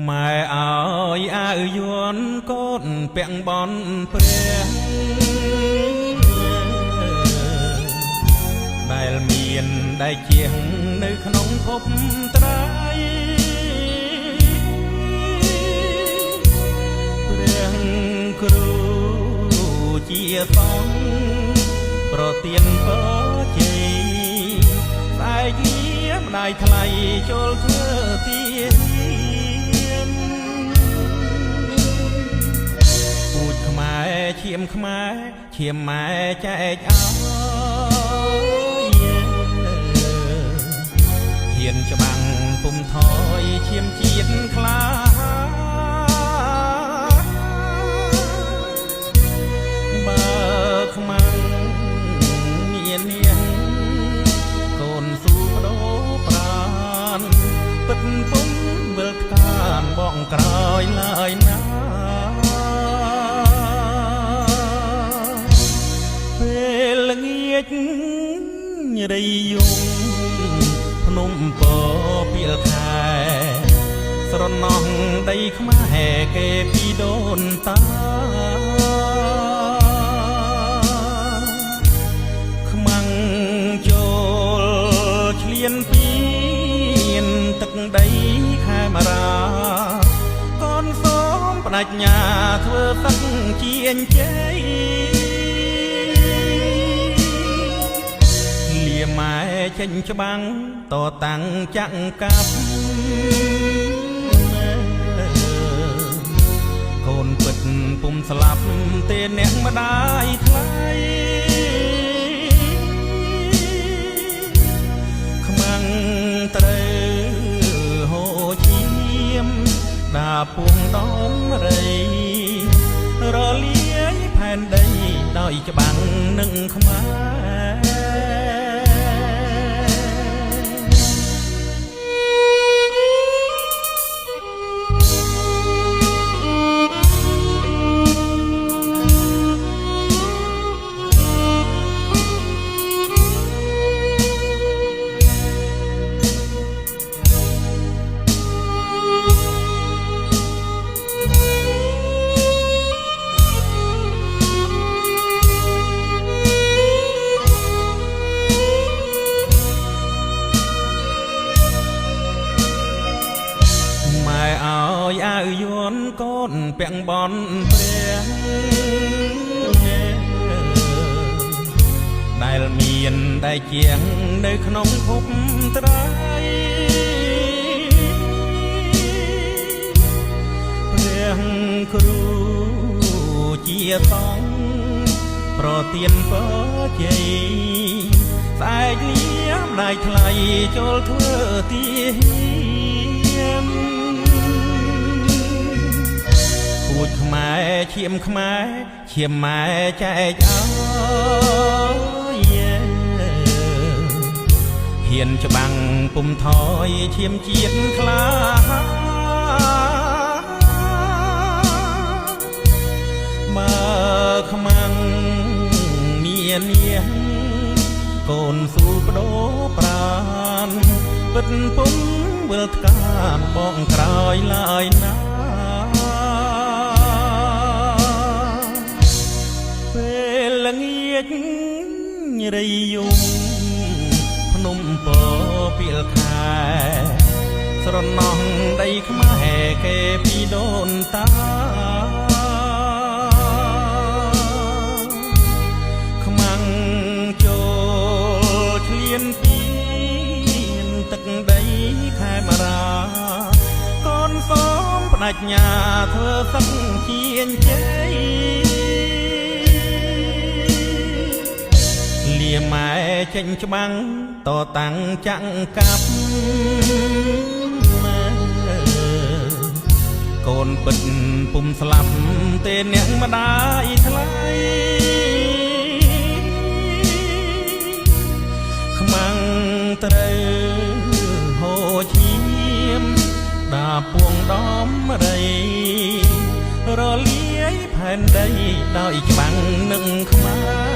ម៉ែឲ្យអាវយួនកូនពាក់បន់ព្រះដែលមានដែលជាងនៅក្នុងភពត្រៃព្រះគ្រូជាបងប្រទានពរជ័យស្អែកយាម្ដាយថ្លៃចូលធ្វើទានពូជខ្មែរឈាមខ្មែរឈាមម៉ែចែកអើយហ៊ានច្បាំងពុំថយឈាមជាតិខ្លាបើខ្មាំងមាននាងកូនស៊ូបដោប្រានពិតពុំវិលឋានបងក្រោយឡើយណាពេលល្ងាចរីយំភ្នំពពីលខែស្រណោះដីខ្មែរគេពីដូនតាខ្មាំងចូលឆ្លៀនពីនទឹកដីខេមរាកូនសូមបដិញ្ញាធ្វើទឹកជាជ័យម៉ែចេញច្បាំងតតាំងចាក់កាប់កូនពិតពុំស្លាប់ទេអ្នកម្ដាយថ្លៃខ្មាំងត្រូវហូរឈាមដាពួងដំរីរលាយផែនដីដោយច្បាំងនឹងខ្មែរអាវយួនកូនពាក់បន់ព្រះដែលមានដែលជាងនៅក្នុងភពត្រៃព្រះគ្រូជាបងប្រទានពរជ័យស្អែកលាម្ដាយថ្លៃចូលធ្វើទានពូជខ្មែរឈាមខ្មែរឈាមម៉ែចែកអើយហ៊ានច្បាំងពុំថយឈាមជាតិខ្លាបើខ្មាំងមាននាងកូនស៊ូបដោប្រានពិតពុំវិលថ្កានបងក្រោយឡើយណាពេលល្ងាចរីយំភ្នំពពីលខែស្រណោះដីខ្មែរគេពីដូនតាខ្មាំងចូលឆ្លៀនពីនទឹកដីខេមរាកូនសូមបដិញ្ញាធ្វើទឹកជាជ័យម៉ែចេញច្បាំងតតាំងចាក់កាប់កូនពិតពុំស្លាប់ទេអ្នកម្ដាយថ្លៃខ្មាំងត្រូវហូរឈាមដាពួងដំរីរលាយផែនដីដោយច្បាំងនឹងខ្មែរ